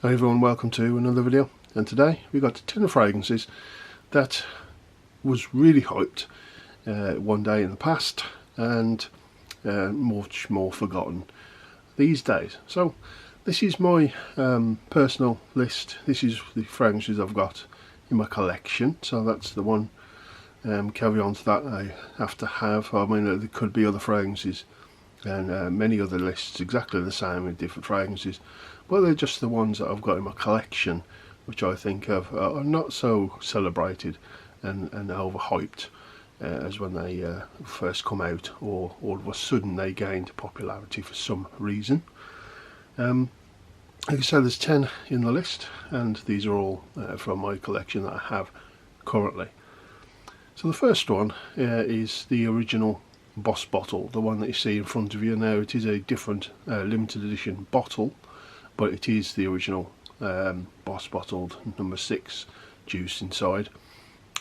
Hi everyone, welcome to another video, and today we got a tin of fragrances that was really hyped one day in the past and much more forgotten these days. So this is my personal list. This is the fragrances I've got in my collection, so that's the one caveat to that I have to have. I mean, there could be other fragrances and many other lists exactly the same with different fragrances, but they're just the ones that I've got in my collection, which I think are not so celebrated and overhyped as when they first come out, or all of a sudden they gained popularity for some reason. Like I said, there's 10 in the list, and these are all from my collection that I have currently. So the first one is the original Boss bottle, the one that you see in front of you now. It is a different limited edition bottle, but it is the original Boss bottled number 6 juice inside.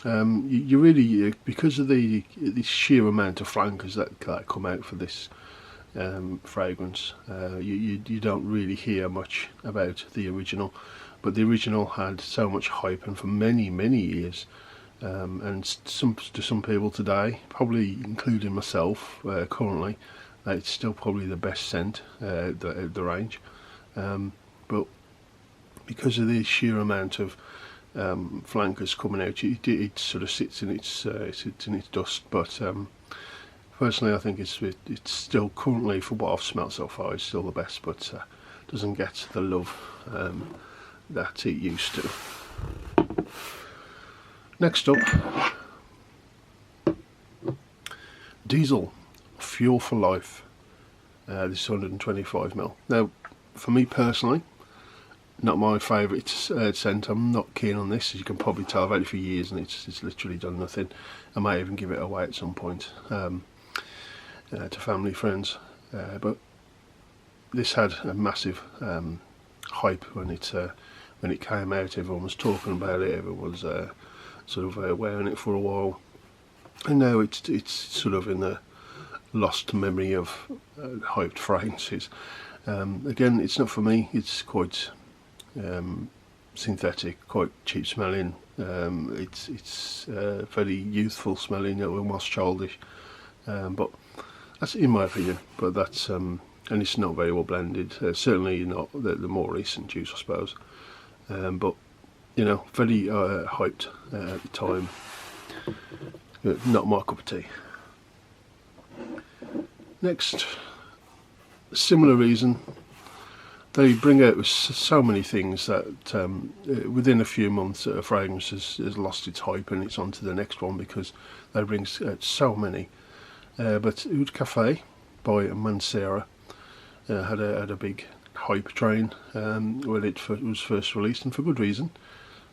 You really, because of the sheer amount of flankers that come out for this fragrance, you don't really hear much about the original, but the original had so much hype, and for many years. And to some people today, probably including myself currently, it's still probably the best scent the range, but because of the sheer amount of flankers coming out, it sort of sits in its dust. But personally, I think it's still currently, for what I've smelled so far, it's still the best, but doesn't get the love that it used to. Next up, Diesel Fuel for Life. This is 125ml. Now, for me personally, not my favourite scent. I'm not keen on this, as you can probably tell. I've had it for years and it's literally done nothing. I might even give it away at some point to family, friends. But this had a massive hype when it came out. Everyone was talking about it. Everyone was sort of wearing it for a while, and now it's sort of in the lost memory of hyped fragrances. Again, it's not for me. It's quite synthetic, quite cheap smelling. It's very youthful smelling, almost childish, but that's in my opinion. But that's and it's not very well blended. Certainly not the more recent juice, I suppose. But you know, very hyped at the time. Not my cup of tea. Next, similar reason. They bring out so many things that within a few months a fragrance has lost its hype and it's on to the next one, because they bring out so many. But Oud Cafe by Mancera had a big hype train when it was first released, and for good reason.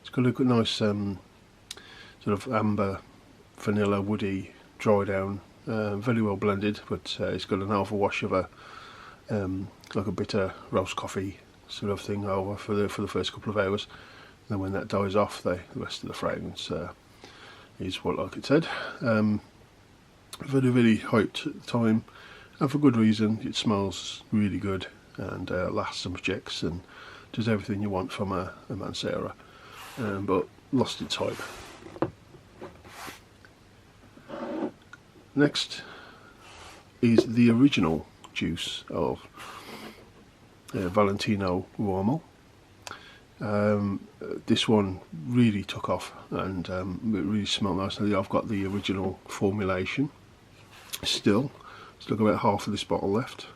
It's got a nice sort of amber, vanilla, woody, dry down, very well blended, but it's got an overwash of a like a bitter roast coffee sort of thing over for the first couple of hours. And then when that dies off, the rest of the fragrance is what, like it said, very hyped at the time, and for good reason. It smells really good and lasts and projects and does everything you want from a Mancera. But lost its hype. Next is the original juice of Valentino uomo. This one really took off, and it really smelled nice. I've got the original formulation still got about half of this bottle left.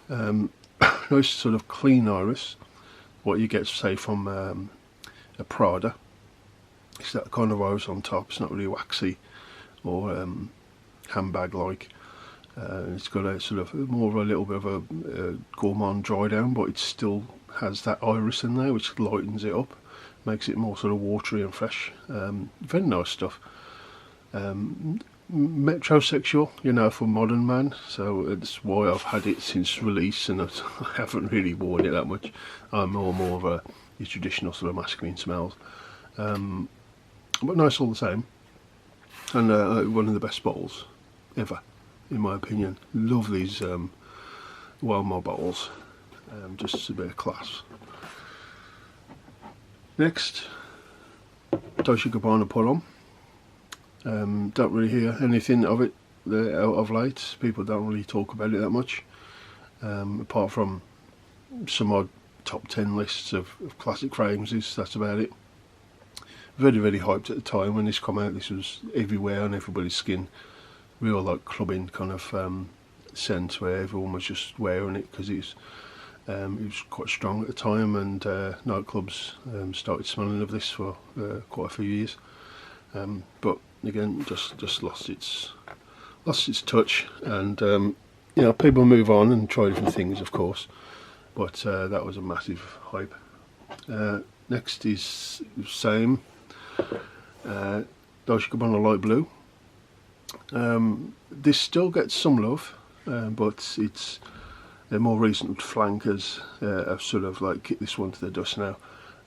Nice sort of clean iris, what you get, say, from a Prada. It's that kind of iris on top. It's not really waxy or handbag like. It's got a sort of more of a little bit of a gourmand dry down, but it still has that iris in there, which lightens it up, makes it more sort of watery and fresh. Very nice stuff. Metrosexual, you know, for modern man, so it's why I've had it since release, and I haven't really worn it that much. I'm more of your traditional sort of masculine smells, but nice all the same, and one of the best bottles ever, in my opinion. Love these uomo bottles, just a bit of class. Next, Dolce Gabbana put on. Don't really hear anything of it of late. People don't really talk about it that much, apart from some odd top 10 lists of classic fragrances. That's about it. Very, very hyped at the time when this came out. This was everywhere on everybody's skin. Real like clubbing kind of scent where everyone was just wearing it because it was quite strong at the time, and nightclubs started smelling of this for quite a few years. But again, just lost its touch, and you know, people move on and try different things, of course. But that was a massive hype. Next is same. Dolce Gabbana Light Blue. This still gets some love, but it's the more recent flankers have sort of like kicked this one to the dust now.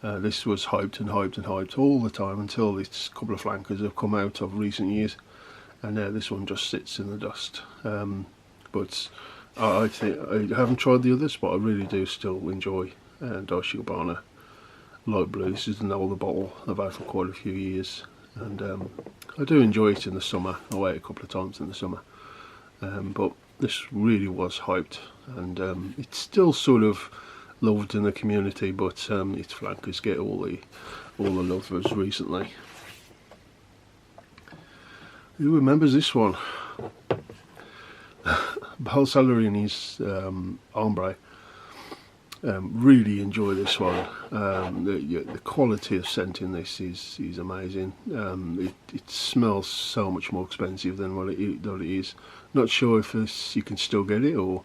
This was hyped and hyped and hyped all the time until this couple of flankers have come out of recent years, and now this one just sits in the dust. But I think I haven't tried the others, but I really do still enjoy Dolce Gabbana Light Blue. This is an older bottle I've had for quite a few years, and I do enjoy it in the summer. I wear it a couple of times in the summer, but this really was hyped, and it's still sort of loved in the community, but its flankers get all the love as recently. Who remembers this one? Baldessarini's ambré. Really enjoy this one. The quality of scent in this is amazing. It smells so much more expensive than what it is. Not sure if you can still get it, or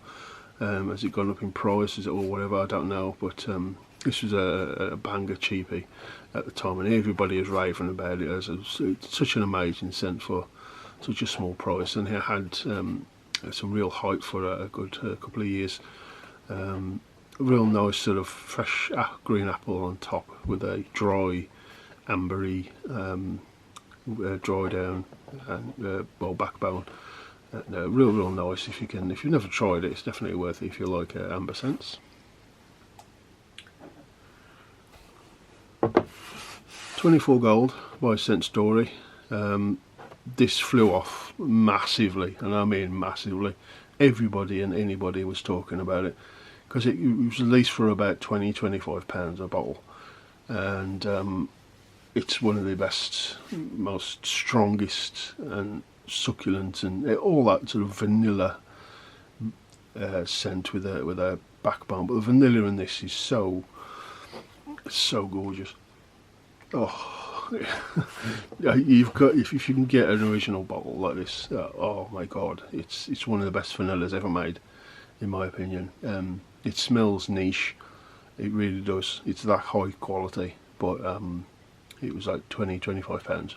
has it gone up in prices or whatever, I don't know. But this was a banger cheapie at the time, and everybody was raving about it as such an amazing scent for such a small price, and it had some real hype for a good couple of years. Real nice sort of fresh green apple on top with a dry ambery dry down and backbone. Real nice. If you've never tried it, it's definitely worth it if you like amber scents. $24 Gold by Scentstory. This flew off massively, and I mean massively. Everybody and anybody was talking about it, because it was released for about £20–25 a bottle, and it's one of the best, most strongest and succulent and all that sort of vanilla scent with a backbone. But the vanilla in this is so gorgeous. Oh, you've got, if you can get an original bottle like this, oh my god, it's one of the best vanillas ever made, in my opinion. It smells niche, it really does. It's that high quality, but it was like £20–25,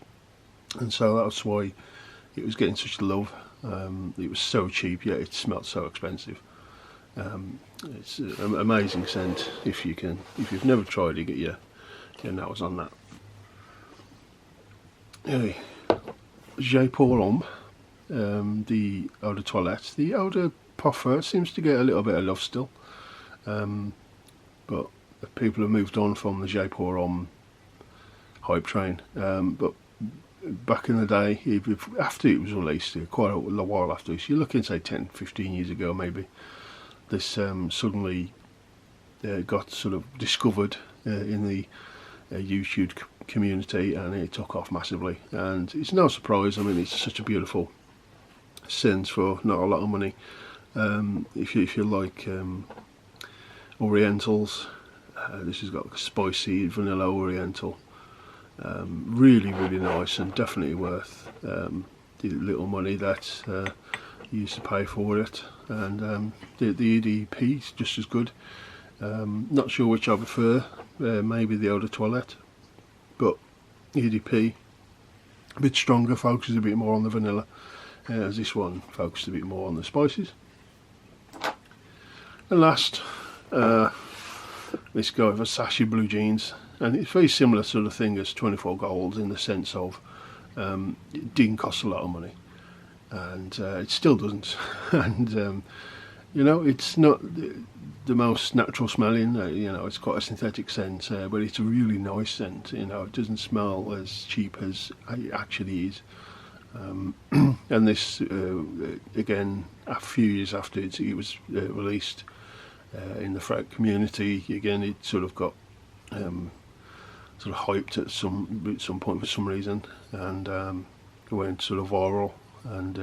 and so that's why it was getting such love. It was so cheap, yet it smelled so expensive. It's an amazing scent. If you've never tried it, get your nose on that. Anyway, homme, the eau de toilette. The eau de parfum seems to get a little bit of love still, but people have moved on from the homme hype train. But back in the day, after it was released, quite a while after, so you're looking, say 10–15 years ago maybe, this suddenly got sort of discovered in the YouTube community, and it took off massively. And it's no surprise. I mean, it's such a beautiful scent for not a lot of money. If you like Orientals, this has got a spicy vanilla Oriental. Really nice, and definitely worth the little money that you used to pay for it. And the EDP is just as good. Not sure which I prefer, maybe the eau de toilette, but EDP a bit stronger, focuses a bit more on the vanilla, as this one focuses a bit more on the spices. And last, this guy, Versace blue jeans, and it's a very similar sort of thing as 24 Gold in the sense of it didn't cost a lot of money, and it still doesn't. And you know, it's not, the most natural smelling. You know, it's quite a synthetic scent, but it's a really nice scent. You know, it doesn't smell as cheap as it actually is. And this, again, a few years after it was released in the frag community, again, it sort of got sort of hyped at some point for some reason, and it went sort of viral, and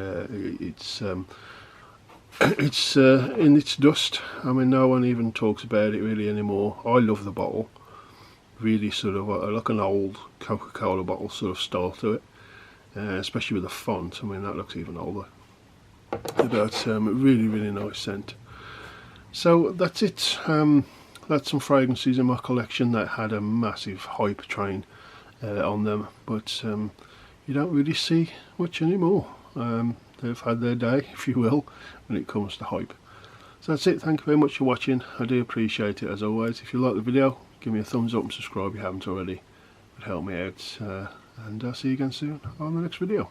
it's in its dust. I mean, no one even talks about it really anymore. I love the bottle, really sort of like an old Coca-Cola bottle sort of style to it, especially with the font. I mean, that looks even older, but really nice scent. So that's it. That's some fragrances in my collection that had a massive hype train on them, but you don't really see much anymore. They've had their day, if you will, when it comes to hype. So that's it. Thank you very much for watching. I do appreciate it as always. If you like the video, give me a thumbs up and subscribe if you haven't already. It would help me out, and I'll see you again soon on the next video.